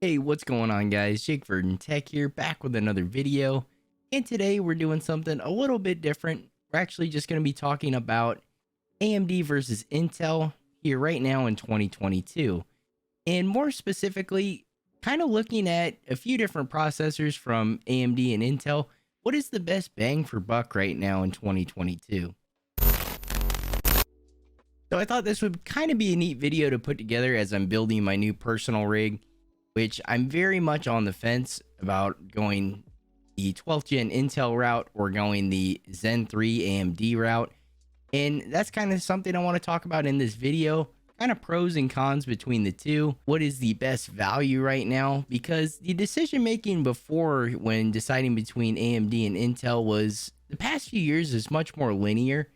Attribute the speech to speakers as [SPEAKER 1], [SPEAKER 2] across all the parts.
[SPEAKER 1] Hey, what's going on, guys? Jake Verdon Tech here, back with another video. And today we're doing something a little bit different. We're actually just going to be talking about AMD versus Intel here right now in 2022. And more specifically, kind of looking at a few different processors from AMD and Intel. What is the best bang for buck right now in 2022? So I thought this would kind of be a neat video to put together as I'm building my new personal rig, which I'm very much on the fence about going the 12th gen Intel route or going the Zen 3 AMD route. And that's kind of something I want to talk about in this video, kind of pros and cons between the two. What is the best value right now? Because the decision making before when deciding between AMD and Intel was the past few years is much more linear.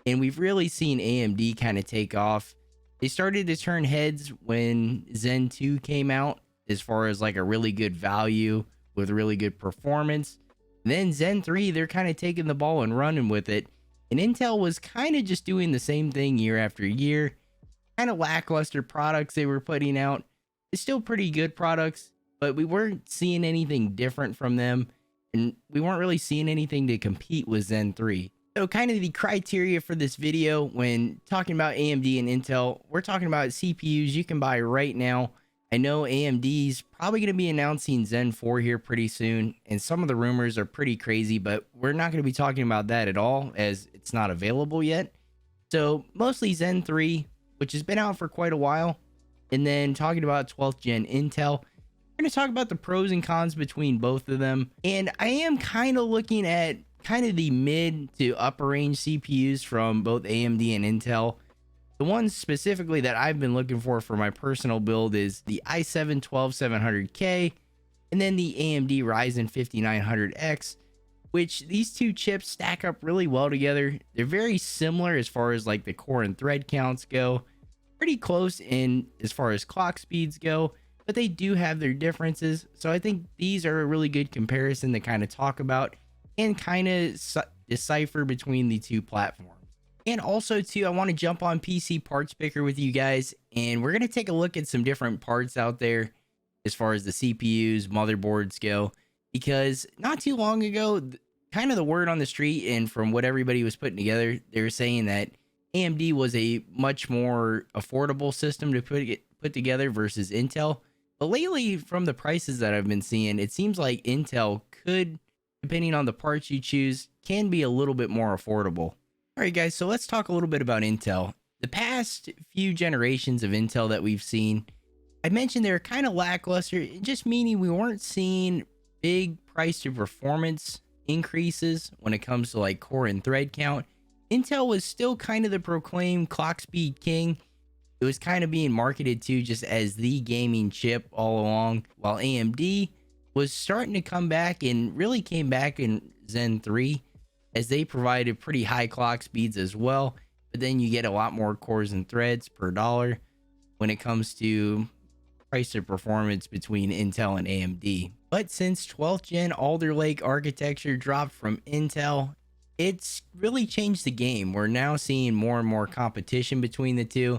[SPEAKER 1] And we've really seen AMD kind of take off. They started to turn heads when Zen 2 came out, as far as like a really good value with really good performance. Then Zen 3, they're kind of taking the ball and running with it. And Intel was kind of just doing the same thing year after year. Kind of lackluster products they were putting out. It's still pretty good products, but we weren't seeing anything different from them. And we weren't really seeing anything to compete with Zen 3. So kind of the criteria for this video when talking about AMD and Intel, we're talking about CPUs you can buy right now. I know AMD's probably going to be announcing Zen 4 here pretty soon, and some of the rumors are pretty crazy, but we're not going to be talking about that at all as it's not available yet. So mostly Zen 3, which has been out for quite a while, and then talking about 12th gen Intel. We're going to talk about the pros and cons between both of them, and I am kind of looking at kind of the mid to upper range CPUs from both AMD and Intel. The one specifically that I've been looking for my personal build is the i7-12700K and then the AMD Ryzen 5900X, which these two chips stack up really well together. They're very similar as far as like the core and thread counts go, pretty close in as far as clock speeds go, but they do have their differences. So I think these are a really good comparison to kind of talk about and kind of decipher between the two platforms. And also too, I want to jump on PC Parts Picker with you guys, and we're going to take a look at some different parts out there as far as the CPUs, motherboards go, because not too long ago, kind of the word on the street and from what everybody was putting together, they were saying that AMD was a much more affordable system to put together versus Intel. But lately, from the prices that I've been seeing, it seems like Intel could, depending on the parts you choose, can be a little bit more affordable. All right, guys, so let's talk a little bit about Intel. The past few generations of Intel that we've seen, I mentioned they're kind of lackluster, just meaning we weren't seeing big price to performance increases when it comes to like core and thread count. Intel was still kind of the proclaimed clock speed king. It was kind of being marketed to just as the gaming chip all along, while AMD was starting to come back and really came back in Zen 3 as they provided pretty high clock speeds as well. But then you get a lot more cores and threads per dollar when it comes to price to performance between Intel and AMD. But since 12th gen Alder Lake architecture dropped from Intel, it's really changed the game. We're now seeing more and more competition between the two,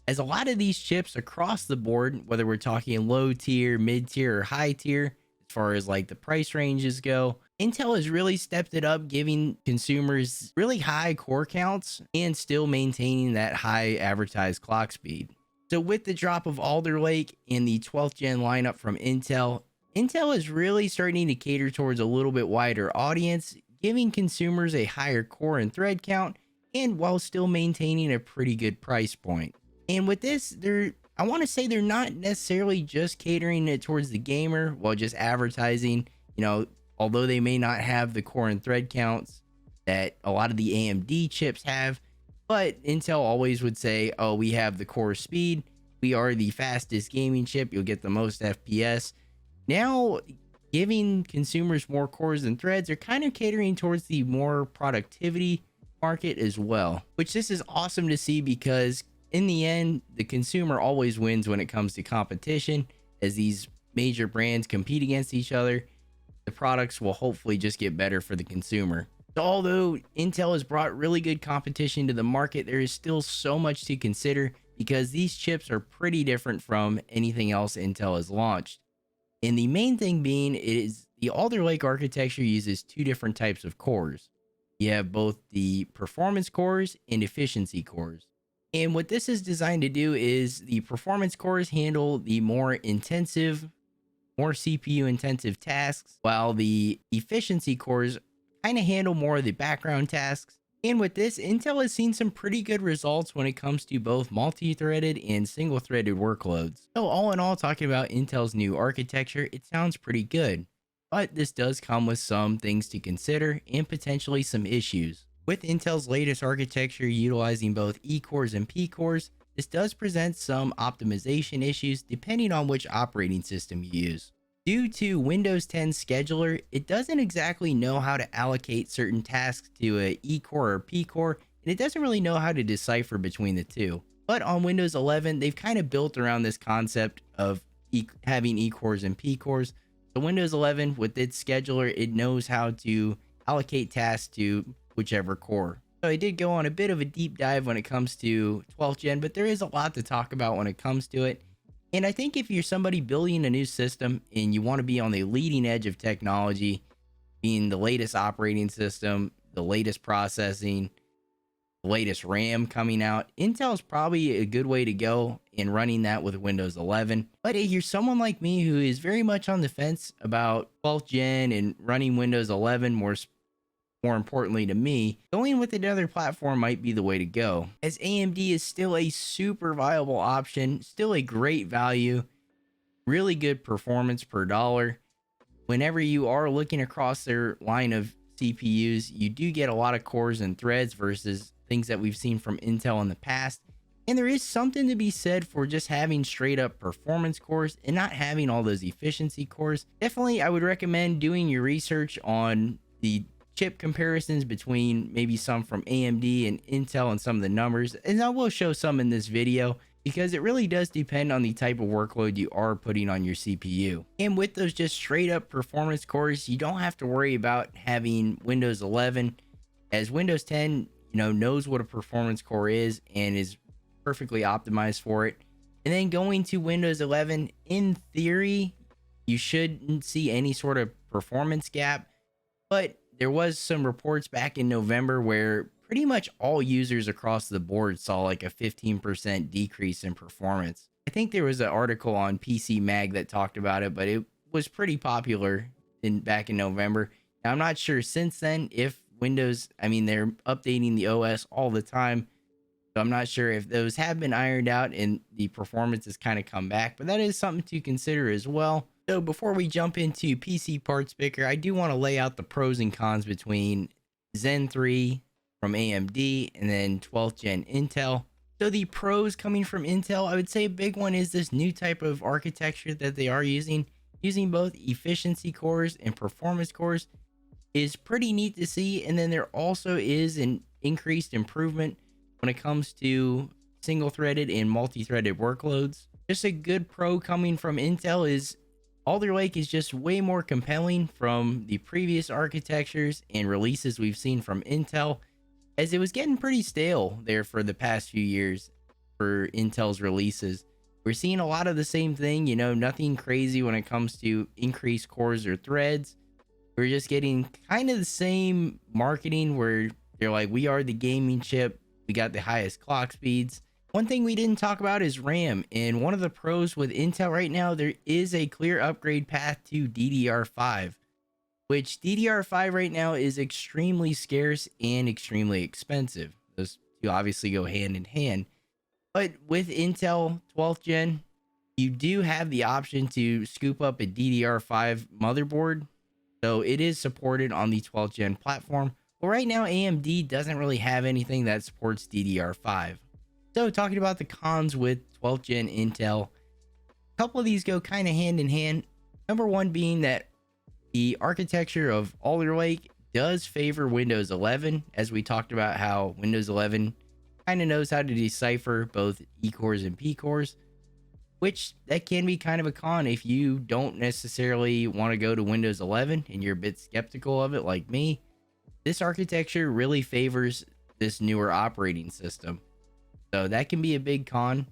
[SPEAKER 1] as a lot of these chips across the board, whether we're talking low tier, mid tier, or high tier, as far as like the price ranges go, Intel has really stepped it up, giving consumers really high core counts and still maintaining that high advertised clock speed. So with the drop of Alder Lake and the 12th gen lineup from Intel, Intel is really starting to cater towards a little bit wider audience, giving consumers a higher core and thread count, and while still maintaining a pretty good price point. And with this, I want to say they're not necessarily just catering it towards the gamer while just advertising, although they may not have the core and thread counts that a lot of the AMD chips have, but Intel always would say, oh, we have the core speed. We are the fastest gaming chip. You'll get the most FPS. Now, giving consumers more cores and threads are kind of catering towards the more productivity market as well, which this is awesome to see because in the end, the consumer always wins when it comes to competition. As these major brands compete against each other, the products will hopefully just get better for the consumer. So although Intel has brought really good competition to the market, there is still so much to consider because these chips are pretty different from anything else Intel has launched. And the main thing being is the Alder Lake architecture uses two different types of cores. You have both the performance cores and efficiency cores. And what this is designed to do is the performance cores handle the more intensive, more CPU intensive tasks, while the efficiency cores kind of handle more of the background tasks. And with this, Intel has seen some pretty good results when it comes to both multi-threaded and single-threaded workloads. So all in all, talking about Intel's new architecture, it sounds pretty good. But this does come with some things to consider and potentially some issues. With Intel's latest architecture utilizing both E-cores and P-cores, this does present some optimization issues depending on which operating system you use. Due to Windows 10 scheduler, it doesn't exactly know how to allocate certain tasks to a E-core or P-core, and it doesn't really know how to decipher between the two. But on Windows 11, they've kind of built around this concept of having E-cores and P-cores. So Windows 11, with its scheduler, it knows how to allocate tasks to whichever core. So I did go on a bit of a deep dive when it comes to 12th gen, but there is a lot to talk about when it comes to it. And I think if you're somebody building a new system and you want to be on the leading edge of technology, being the latest operating system, the latest processing, the latest RAM coming out, Intel is probably a good way to go in running that with Windows 11. But if you're someone like me who is very much on the fence about 12th gen and running Windows 11 more importantly to me, going with another platform might be the way to go, as AMD is still a super viable option, still a great value, really good performance per dollar. Whenever you are looking across their line of CPUs, you do get a lot of cores and threads versus things that we've seen from Intel in the past. And there is something to be said for just having straight up performance cores and not having all those efficiency cores. Definitely, I would recommend doing your research on the chip comparisons between maybe some from AMD and Intel and some of the numbers, and I will show some in this video because it really does depend on the type of workload you are putting on your CPU. And with those just straight up performance cores, you don't have to worry about having Windows 11, as Windows 10 knows what a performance core is and is perfectly optimized for it. And then going to Windows 11, in theory, you shouldn't see any sort of performance gap, but there was some reports back in November where pretty much all users across the board saw like a 15% decrease in performance. I think there was an article on PC Mag that talked about it, but it was pretty popular back in November. Now, I'm not sure since then if Windows, they're updating the OS all the time, so I'm not sure if those have been ironed out and the performance has kind of come back, but that is something to consider as well. So before we jump into PC Parts Picker, I do want to lay out the pros and cons between Zen 3 from AMD and then 12th gen Intel. So the pros coming from Intel, I would say a big one is this new type of architecture that they are using both efficiency cores and performance cores is pretty neat to see. And then there also is an increased improvement when it comes to single-threaded and multi-threaded workloads. Just a good pro coming from Intel is Alder Lake is just way more compelling from the previous architectures and releases we've seen from Intel, as it was getting pretty stale there for the past few years for Intel's releases. We're seeing a lot of the same thing, nothing crazy when it comes to increased cores or threads. We're just getting kind of the same marketing where they're like, we are the gaming chip, we got the highest clock speeds. One thing we didn't talk about is RAM, and one of the pros with Intel right now, there is a clear upgrade path to DDR5, which DDR5 right now is extremely scarce and extremely expensive. Those two obviously go hand in hand. But with Intel 12th gen, you do have the option to scoop up a DDR5 motherboard, so it is supported on the 12th gen platform. But right now, AMD doesn't really have anything that supports DDR5. So talking about the cons with 12th gen Intel, a couple of these go kind of hand in hand. Number one being that the architecture of Alder Lake does favor Windows 11, as we talked about how Windows 11 kind of knows how to decipher both E-cores and P-cores, which that can be kind of a con if you don't necessarily want to go to Windows 11 and you're a bit skeptical of it like me. This architecture really favors this newer operating system. So that can be a big con.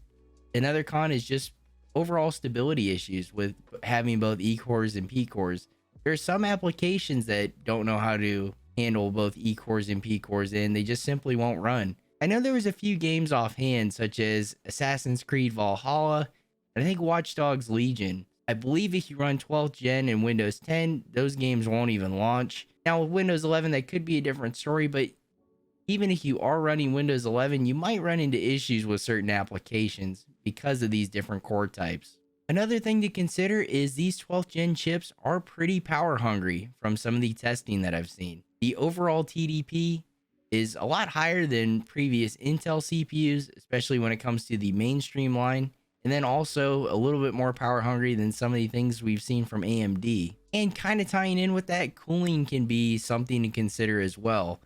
[SPEAKER 1] Another con is just overall stability issues with having both E cores and P cores. There are some applications that don't know how to handle both E cores and P cores, and they just simply won't run. I know there was a few games offhand, such as Assassin's Creed Valhalla, and I think Watch Dogs Legion. I believe if you run 12th gen and Windows 10, those games won't even launch. Now with Windows 11, that could be a different story, but even if you are running Windows 11, you might run into issues with certain applications because of these different core types. Another thing to consider is these 12th gen chips are pretty power hungry from some of the testing that I've seen. The overall TDP is a lot higher than previous Intel CPUs, especially when it comes to the mainstream line, and then also a little bit more power hungry than some of the things we've seen from AMD. And kind of tying in with that, cooling can be something to consider as well,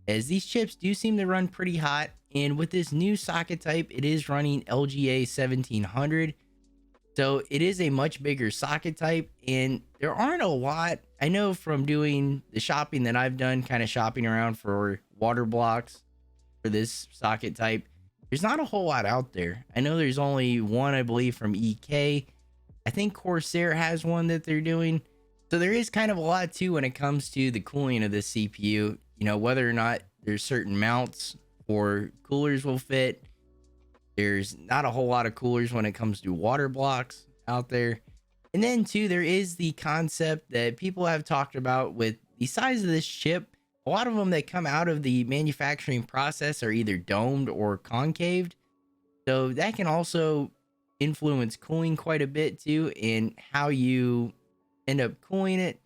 [SPEAKER 1] as these chips do seem to run pretty hot. And with this new socket type, it is running LGA 1700. So it is a much bigger socket type, and there aren't a lot. I know from doing the shopping that I've done, kind of shopping around for water blocks for this socket type, there's not a whole lot out there. I know there's only one, I believe, from EK. I think Corsair has one that they're doing. So there is kind of a lot too when it comes to the cooling of this CPU. You know, whether or not there's certain mounts or coolers will fit. There's not a whole lot of coolers when it comes to water blocks out there. And then too, there is the concept that people have talked about with the size of this chip. A lot of them that come out of the manufacturing process are either domed or concaved. So that can also influence cooling quite a bit too, and how you end up cooling it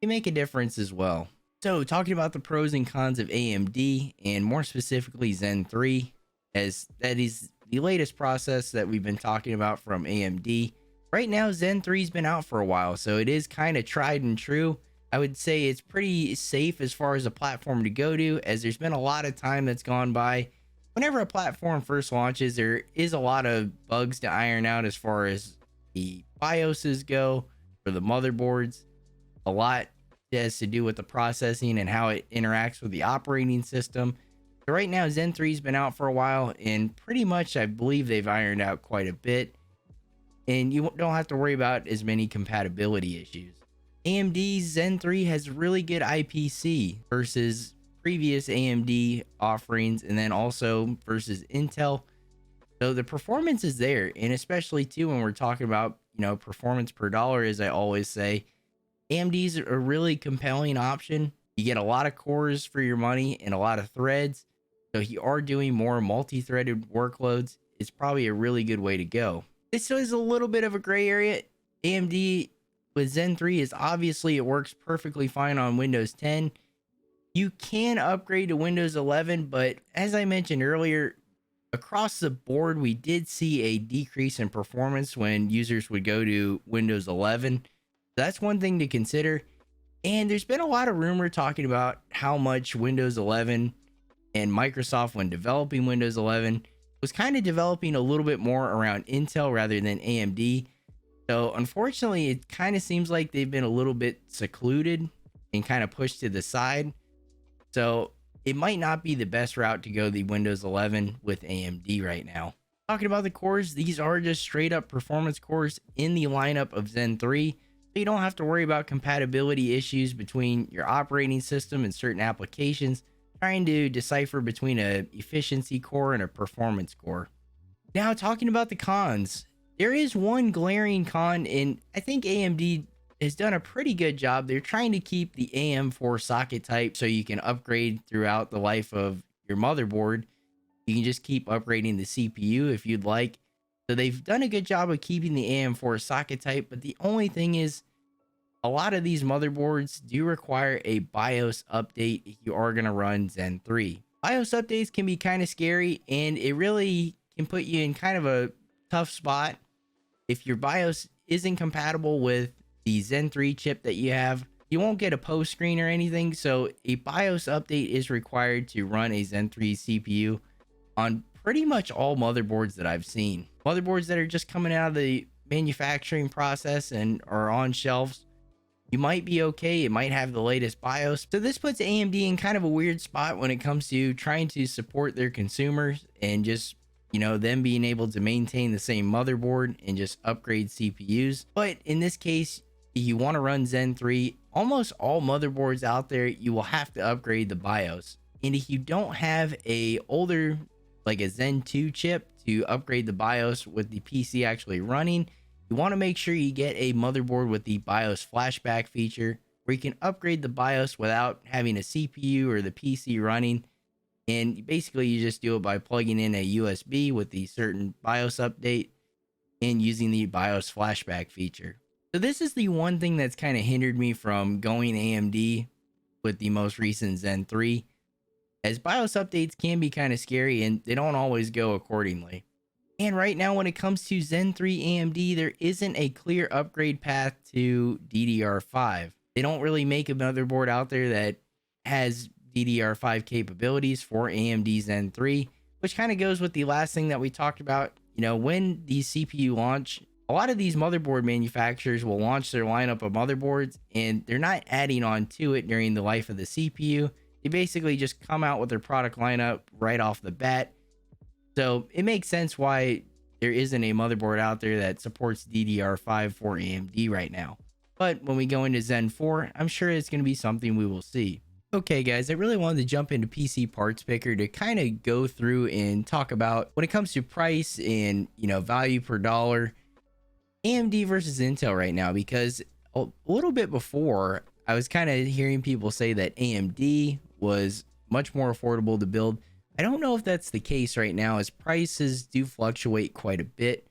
[SPEAKER 1] can make a difference as well. So talking about the pros and cons of AMD, and more specifically Zen 3, as that is the latest process that we've been talking about from AMD. Right now, Zen 3's been out for a while, so it is kind of tried and true. I would say it's pretty safe as far as a platform to go to, as there's been a lot of time that's gone by. Whenever a platform first launches, there is a lot of bugs to iron out as far as the BIOSes go for the motherboards. A lot has to do with the processing and how it interacts with the operating system. So right now, Zen 3's been out for a while, and pretty much I believe they've ironed out quite a bit, and you don't have to worry about as many compatibility issues. AMD's Zen 3 has really good IPC versus previous AMD offerings, and then also versus Intel. So the performance is there, and especially too when we're talking about, you know, performance per dollar, as I always say, AMD's a really compelling option. You get a lot of cores for your money and a lot of threads. So if you are doing more multi-threaded workloads, it's probably a really good way to go. This is a little bit of a gray area. AMD with Zen 3 is obviously, it works perfectly fine on Windows 10. You can upgrade to Windows 11, but as I mentioned earlier, across the board, we did see a decrease in performance when users would go to Windows 11. That's one thing to consider. And there's been a lot of rumor talking about how much Windows 11 and Microsoft, when developing Windows 11, was kind of developing a little bit more around Intel rather than AMD. So unfortunately, it kind of seems like they've been a little bit secluded and kind of pushed to the side. So it might not be the best route to go the Windows 11 with AMD right now. Talking about the cores, these are just straight up performance cores in the lineup of Zen 3. So you don't have to worry about compatibility issues between your operating system and certain applications, trying to decipher between a efficiency core and a performance core. Now, talking about the cons, there is one glaring con, and I think AMD has done a pretty good job. They're trying to keep the AM4 socket type so you can upgrade throughout the life of your motherboard. You can just keep upgrading the CPU if you'd like. So they've done a good job of keeping the AM4 socket type, but the only thing is, a lot of these motherboards do require a BIOS update if you are going to run Zen 3. BIOS updates can be kind of scary, and it really can put you in kind of a tough spot. If your BIOS isn't compatible with the Zen 3 chip that you have, you won't get a post screen or anything. So a BIOS update is required to run a Zen 3 CPU on pretty much all motherboards that I've seen. Motherboards that are just coming out of the manufacturing process and are on shelves, you might be okay. It might have the latest BIOS. So this puts AMD in kind of a weird spot when it comes to trying to support their consumers and just them being able to maintain the same motherboard and just upgrade CPUs. But in this case, if you want to run Zen 3, almost all motherboards out there, you will have to upgrade the BIOS. And if you don't have a older, like a Zen 2 chip to upgrade the BIOS with the PC actually running, you want to make sure you get a motherboard with the BIOS flashback feature, where you can upgrade the BIOS without having a CPU or the PC running. And basically you just do it by plugging in a USB with the certain BIOS update and using the BIOS flashback feature. So this is the one thing that's kind of hindered me from going AMD with the most recent Zen 3, as BIOS updates can be kind of scary and they don't always go accordingly. And right now, when it comes to Zen 3 AMD, there isn't a clear upgrade path to DDR5. They don't really make a motherboard out there that has DDR5 capabilities for AMD Zen 3, which kind of goes with the last thing that we talked about. When these CPU launch, a lot of these motherboard manufacturers will launch their lineup of motherboards and they're not adding on to it during the life of the CPU. They basically just come out with their product lineup right off the bat. So it makes sense why there isn't a motherboard out there that supports DDR5 for AMD right now. But when we go into Zen 4, I'm sure it's going to be something we will see. Okay guys, I really wanted to jump into PC Parts Picker to kind of go through and talk about, when it comes to price and value per dollar, AMD versus Intel right now, because a little bit before I was kind of hearing people say that AMD was much more affordable to build. I don't know if that's the case right now, as prices do fluctuate quite a bit.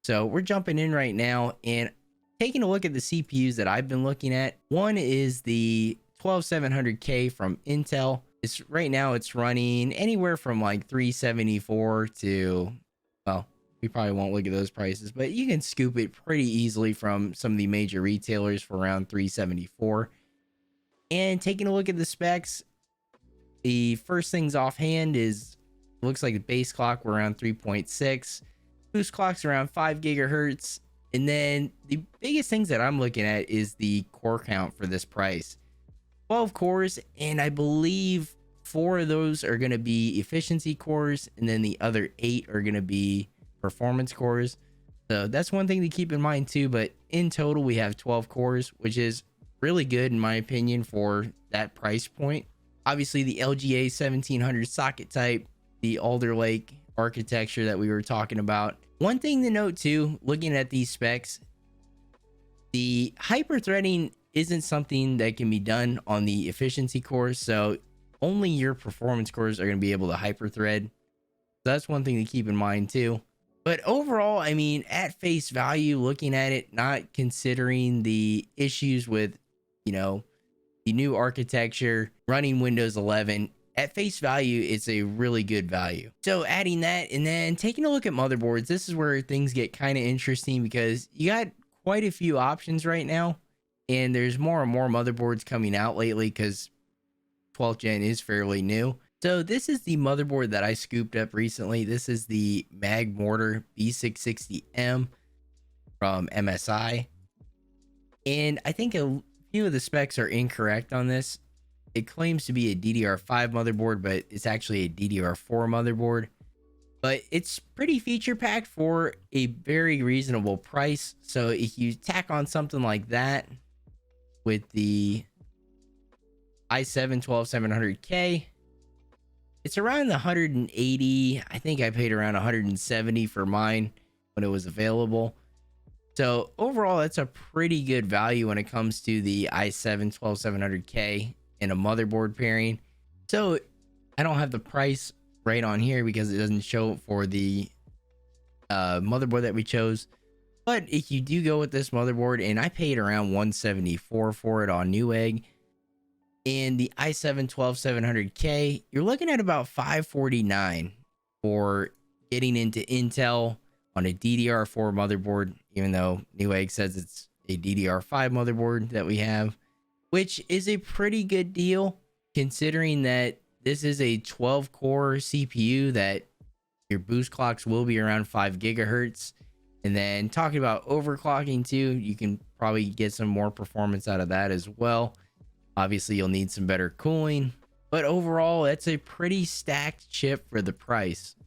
[SPEAKER 1] So we're jumping in right now and taking a look at the CPUs that I've been looking at. One is the 12700K from Intel. Right now it's running anywhere from like 374 to, well, we probably won't look at those prices, but you can scoop it pretty easily from some of the major retailers for around 374. And taking a look at the specs, the first things offhand is, looks like the base clock we're around 3.6, boost clock's around 5 gigahertz, and then the biggest things that I'm looking at is the core count for this price. 12 cores, and I believe 4 of those are going to be efficiency cores, and then the other 8 are going to be performance cores. So that's one thing to keep in mind too, but in total we have 12 cores, which is really good in my opinion for that price point. Obviously the LGA 1700 socket type, the Alder Lake architecture that we were talking about. One thing to note too, looking at these specs, the hyper-threading isn't something that can be done on the efficiency cores, so only your performance cores are going to be able to hyper-thread. So that's one thing to keep in mind too. But overall, I mean, at face value, looking at it, not considering the issues with, the new architecture, running Windows 11, at face value, it's a really good value. So adding that and then taking a look at motherboards, this is where things get kind of interesting, because you got quite a few options right now, and there's more and more motherboards coming out lately because 12th gen is fairly new. So this is the motherboard that I scooped up recently. This is the Mag Mortar B660M from MSI. And I think a few of the specs are incorrect on this. It claims to be a DDR5 motherboard, but it's actually a DDR4 motherboard. But it's pretty feature packed for a very reasonable price. So if you tack on something like that with the i7 12700K, it's around the 180. I think I paid around 170 for mine when it was available. So overall, that's a pretty good value when it comes to the i7 12700K and a motherboard pairing. So I don't have the price right on here because it doesn't show for the motherboard that we chose. But if you do go with this motherboard, and I paid around 174 for it on Newegg, and the i7 12700K, you're looking at about 549 for getting into Intel on a DDR4 motherboard, even though Newegg says it's a DDR5 motherboard that we have, which is a pretty good deal considering that this is a 12 core CPU that your boost clocks will be around 5 gigahertz. And then talking about overclocking too, you can probably get some more performance out of that as well. Obviously, you'll need some better cooling, but overall, that's a pretty stacked chip for the price.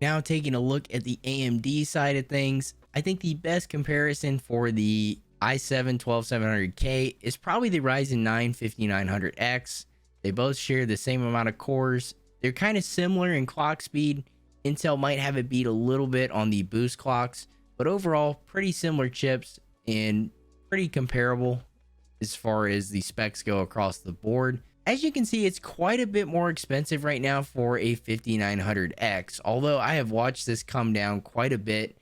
[SPEAKER 1] Now taking a look at the AMD side of things, I think the best comparison for the i7 12700K is probably the Ryzen 9 5900X. They both share the same amount of cores. They're kind of similar in clock speed. Intel might have it beat a little bit on the boost clocks, but overall pretty similar chips and pretty comparable as far as the specs go across the board. As you can see, it's quite a bit more expensive right now for a 5900X, although I have watched this come down quite a bit.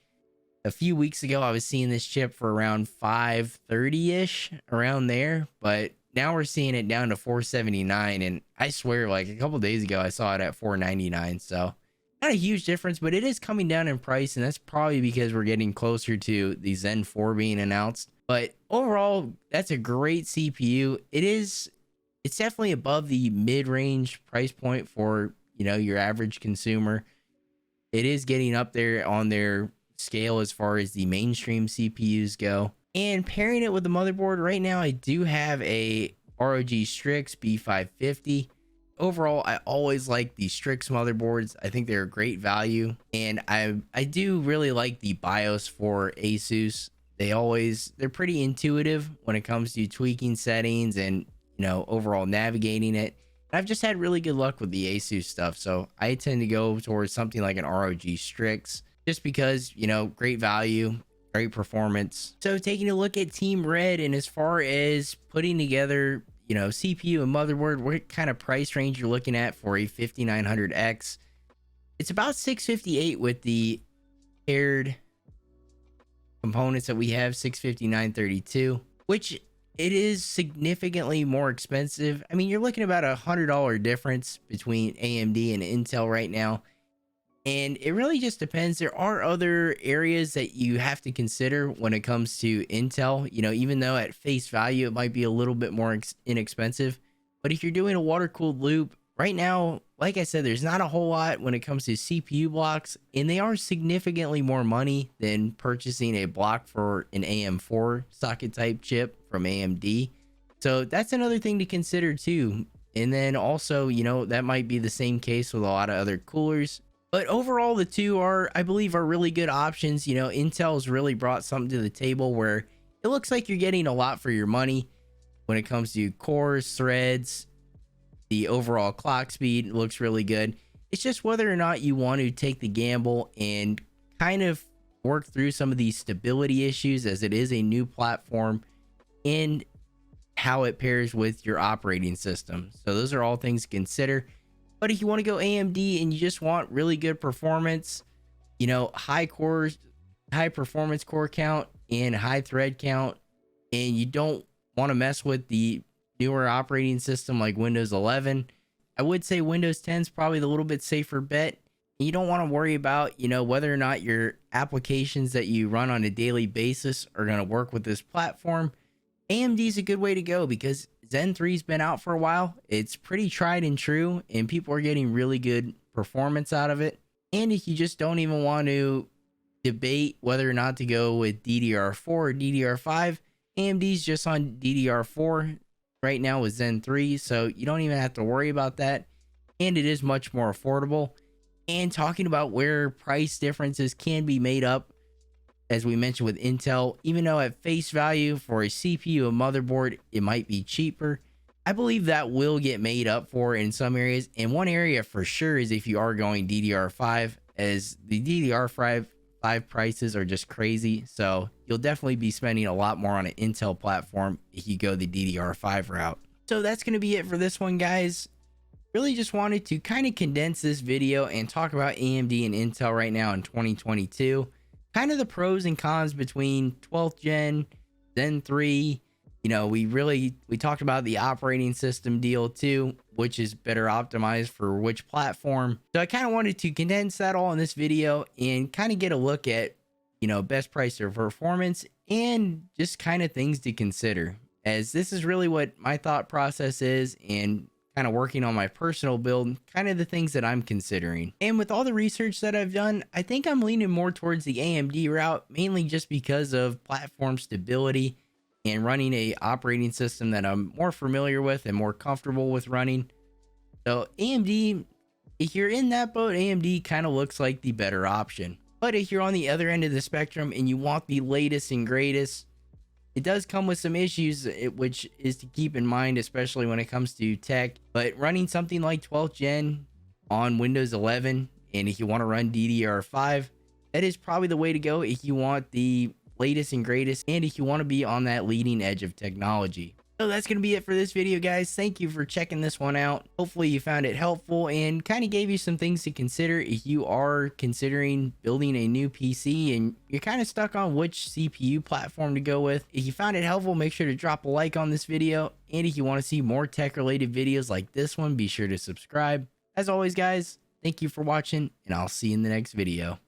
[SPEAKER 1] A few weeks ago, I was seeing this chip for around 530-ish, around there, but now we're seeing it down to 479, and I swear, like a couple days ago, I saw it at 499, so not a huge difference, but it is coming down in price, and that's probably because we're getting closer to the Zen 4 being announced. But overall, that's a great CPU. It's definitely above the mid-range price point for, your average consumer. It is getting up there on their scale as far as the mainstream CPUs go. And pairing it with the motherboard, right now I do have a ROG Strix B550. Overall, I always like the Strix motherboards. I think they're a great value, and I do really like the BIOS for Asus. They're pretty intuitive when it comes to tweaking settings and overall navigating it. And I've just had really good luck with the Asus stuff, so I tend to go towards something like an ROG Strix just because great value, great performance. So taking a look at Team Red, and as far as putting together CPU and motherboard, what kind of price range you're looking at for a 5900X, it's about 658 with the paired components that we have, 659.32, which it is significantly more expensive. I mean, you're looking about $100 difference between AMD and Intel right now, and it really just depends. There are other areas that you have to consider when it comes to Intel. Even though at face value it might be a little bit more inexpensive, but if you're doing a water-cooled loop right now, like I said, there's not a whole lot when it comes to CPU blocks, and they are significantly more money than purchasing a block for an AM4 socket type chip from AMD. So that's another thing to consider too. And then also, that might be the same case with a lot of other coolers. But overall, the two I believe, are really good options. Intel's really brought something to the table where it looks like you're getting a lot for your money when it comes to cores, threads. The overall clock speed looks really good. It's just whether or not you want to take the gamble and kind of work through some of these stability issues, as it is a new platform, and how it pairs with your operating system. So those are all things to consider. But if you want to go AMD and you just want really good performance, high performance core count and high thread count, and you don't want to mess with the newer operating system like Windows 11, I would say Windows 10 is probably the little bit safer bet. You don't want to worry about, whether or not your applications that you run on a daily basis are going to work with this platform. AMD is a good way to go because Zen 3's been out for a while. It's pretty tried and true, and people are getting really good performance out of it. And if you just don't even want to debate whether or not to go with DDR4 or DDR5, AMD's just on DDR4 right now with Zen 3, so you don't even have to worry about that. And it is much more affordable. And talking about where price differences can be made up, as we mentioned with Intel, even though at face value for a CPU and motherboard, it might be cheaper, I believe that will get made up for in some areas. And one area for sure is if you are going DDR5, as the DDR5 prices are just crazy. So you'll definitely be spending a lot more on an Intel platform if you go the DDR5 route. So that's going to be it for this one, guys. Really just wanted to kind of condense this video and talk about AMD and Intel right now in 2022. Kind of the pros and cons between 12th gen, Zen 3. We talked about the operating system deal too, which is better optimized for which platform. So I kind of wanted to condense that all in this video and kind of get a look at, best price or performance and just kind of things to consider, as this is really what my thought process is, and kind of working on my personal build, kind of the things that I'm considering. And with all the research that I've done, I think I'm leaning more towards the AMD route, mainly just because of platform stability and running a operating system that I'm more familiar with and more comfortable with running. So AMD, If you're in that boat, AMD kind of looks like the better option. But if you're on the other end of the spectrum and you want the latest and greatest, it does come with some issues, which is to keep in mind, especially when it comes to tech. But running something like 12th gen on Windows 11, and if you want to run DDR5, that is probably the way to go if you want the latest and greatest, and if you want to be on that leading edge of technology. So that's going to be it for this video, guys. Thank you for checking this one out. Hopefully you found it helpful and kind of gave you some things to consider if you are considering building a new PC and you're kind of stuck on which CPU platform to go with. If you found it helpful, make sure to drop a like on this video. And if you want to see more tech related videos like this one, be sure to subscribe. As always, guys, thank you for watching, and I'll see you in the next video.